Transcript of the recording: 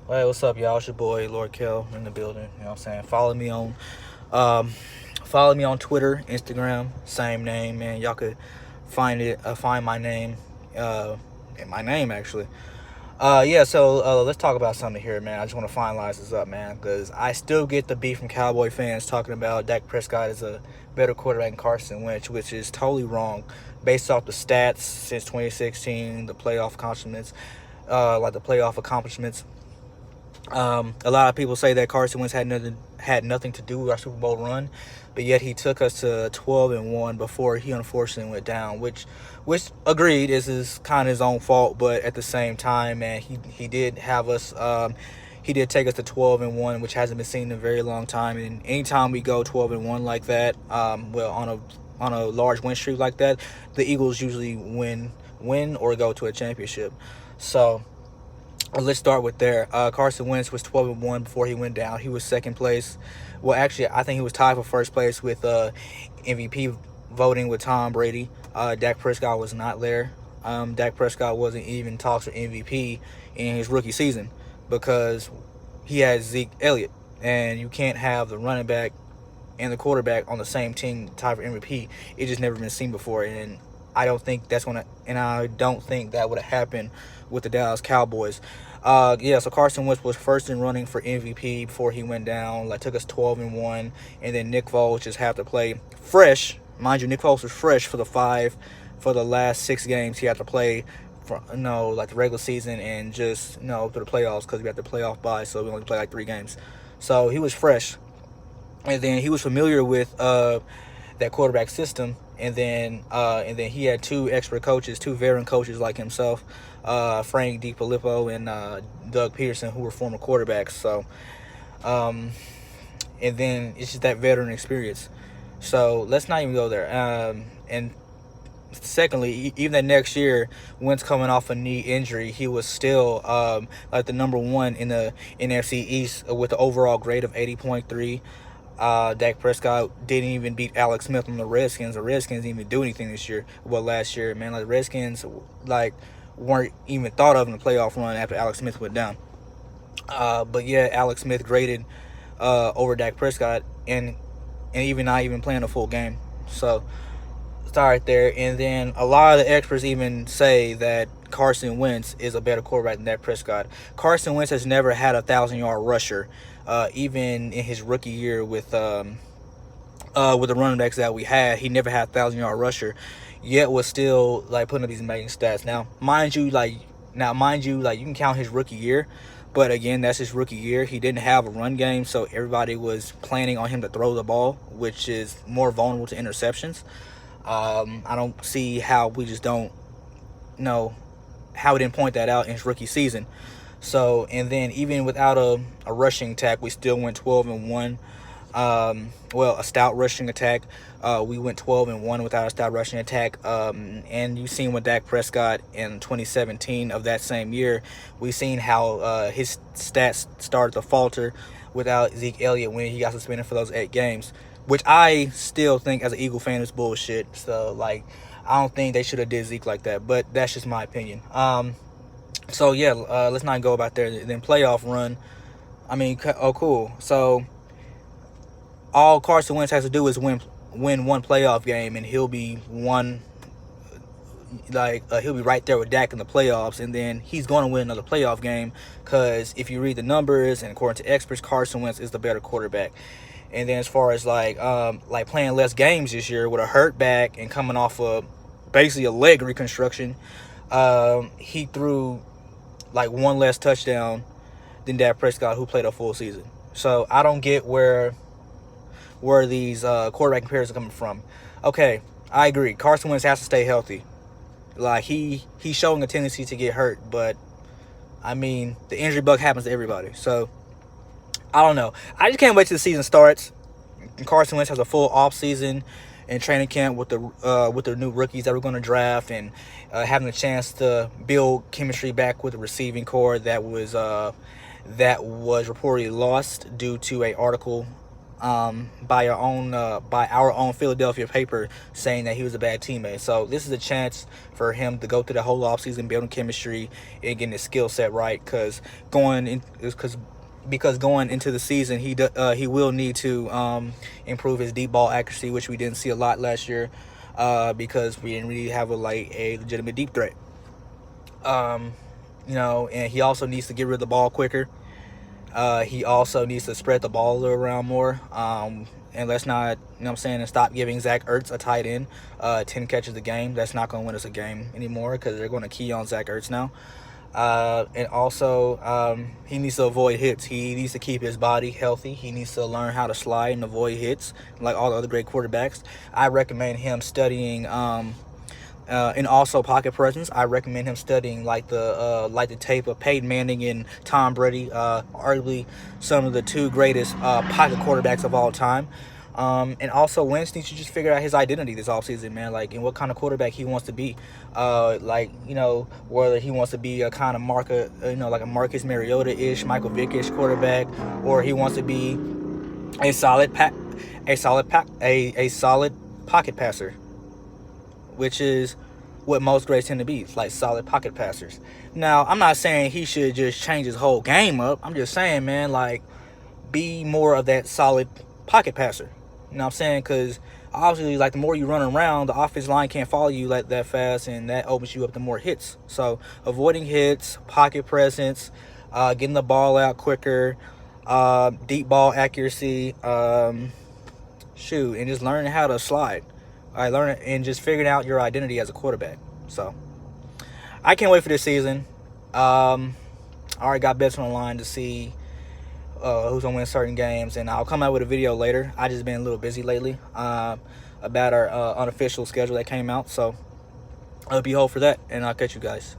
Hey, what's up, y'all? It's your boy Lord Kel in the building. You know what I'm saying? Um, follow me on Twitter, Instagram, same name, man. Y'all could find my name, uh, and my name actually. Yeah. So let's talk about something here, man. I just want to finalize this up, man, because I still get the beef from Cowboy fans talking about Dak Prescott is a better quarterback than Carson Wentz, which is totally wrong, based off the stats since 2016, the playoff accomplishments, like the playoff accomplishments. A lot of people say that Carson Wentz had nothing to do with our Super Bowl run, but yet he took us to 12-1 before he unfortunately went down. Which agreed is kind of his own fault, but at the same time, man, he did have us. He did take us to 12-1, which hasn't been seen in a very long time. And anytime we go 12-1 like that, well, on a large win streak like that, the Eagles usually win or go to a championship. So let's start with there. Carson Wentz was 12-1 before he went down. He was second place. Well, actually, I think he was tied for first place with MVP voting with Tom Brady. Dak Prescott was not there. Dak Prescott wasn't even talks for MVP in his rookie season because he had Zeke Elliott, and you can't have the running back and the quarterback on the same team tied for MVP. It just never been seen before, and I don't think that would have happened with the Dallas Cowboys. Yeah, so Carson Wentz was first in running for MVP before he went down. Like took us 12-1, and then Nick Foles just had to play fresh. Mind you, Nick Foles was fresh for the last 6 games he had to play for like the regular season and just to the playoffs because we had the playoff bye, so we only played like 3 games. So he was fresh, and then he was familiar with that quarterback system, and then he had two veteran coaches like himself, Frank DiPilippo and Doug Peterson, who were former quarterbacks. So, and then it's just that veteran experience. So let's not even go there. And secondly, even that next year, Wentz coming off a knee injury, he was still like the number one in the NFC East with the overall grade of 80.3. Dak Prescott didn't even beat Alex Smith on the Redskins. The Redskins didn't even do anything this year. Well, last year, man, like the Redskins like weren't even thought of in the playoff run after Alex Smith went down. But yeah, Alex Smith graded over Dak Prescott, and even not even playing a full game. So start right there. And then a lot of the experts even say that Carson Wentz is a better quarterback than Dak Prescott. Carson Wentz has never had a 1,000-yard rusher, even in his rookie year with the running backs that we had. He never had a 1,000-yard rusher, yet was still like putting up these amazing stats. Now, mind you, you can count his rookie year, but again, that's his rookie year. He didn't have a run game, so everybody was planning on him to throw the ball, which is more vulnerable to interceptions. I don't see how we just don't know how we didn't point that out in his rookie season. So, and then even without a rushing attack, we still went 12-1. Well, a stout rushing attack. We went 12-1 without a stout rushing attack. And you've seen with Dak Prescott in 2017 of that same year, we've seen how his stats started to falter without Zeke Elliott when he got suspended for those 8 games, which I still think as an Eagle fan is bullshit. So like, I don't think they should have did Zeke like that, but that's just my opinion. So yeah, let's not go about there. Then playoff run. I mean, oh cool. So all Carson Wentz has to do is win one playoff game, and he'll be he'll be right there with Dak in the playoffs, and then he's going to win another playoff game because if you read the numbers and according to experts, Carson Wentz is the better quarterback. And then as far as like playing less games this year with a hurt back and coming off of basically a leg reconstruction, he threw like one less touchdown than Dak Prescott, who played a full season. So I don't get where these quarterback comparisons are coming from. Okay, I agree. Carson Wentz has to stay healthy. Like he's showing a tendency to get hurt, but I mean the injury bug happens to everybody. So I don't know. I just can't wait till the season starts. Carson Wentz has a full off season and training camp with the new rookies that we're going to draft, and having a chance to build chemistry back with the receiving core that was reportedly lost due to a article by our own Philadelphia paper, saying that he was a bad teammate. So this is a chance for him to go through the whole offseason, building chemistry and getting his skill set right. Because going into the season, he will need to improve his deep ball accuracy, which we didn't see a lot last year, because we didn't really have a legitimate deep threat. And he also needs to get rid of the ball quicker. He also needs to spread the ball around more. And let's not, and stop giving Zach Ertz a tight end 10 catches a game. That's not going to win us a game anymore, because they're going to key on Zach Ertz now. And also, he needs to avoid hits. He needs to keep his body healthy. He needs to learn how to slide and avoid hits like all the other great quarterbacks. I recommend him studying and also pocket presence. I recommend him studying like the tape of Peyton Manning and Tom Brady, arguably some of the two greatest pocket quarterbacks of all time. And also, Wentz needs to just figure out his identity this offseason, man. Like, and what kind of quarterback he wants to be. Whether he wants to be a kind of like a Marcus Mariota-ish, Michael Vick-ish quarterback, or he wants to be a solid pocket passer, which is what most greats tend to be, like solid pocket passers. Now, I'm not saying he should just change his whole game up. I'm just saying, man, like, be more of that solid pocket passer. You know what I'm saying? Because obviously, like, the more you run around, the offensive line can't follow you like that fast, and that opens you up to more hits. So avoiding hits, pocket presence, getting the ball out quicker, deep ball accuracy, and just learning how to slide. I learned it and just figuring out your identity as a quarterback. So I can't wait for this season. I already got bets on the line to see who's gonna win certain games, and I'll come out with a video later. I just been a little busy lately about our unofficial schedule that came out. So I'll be hold for that, and I'll catch you guys.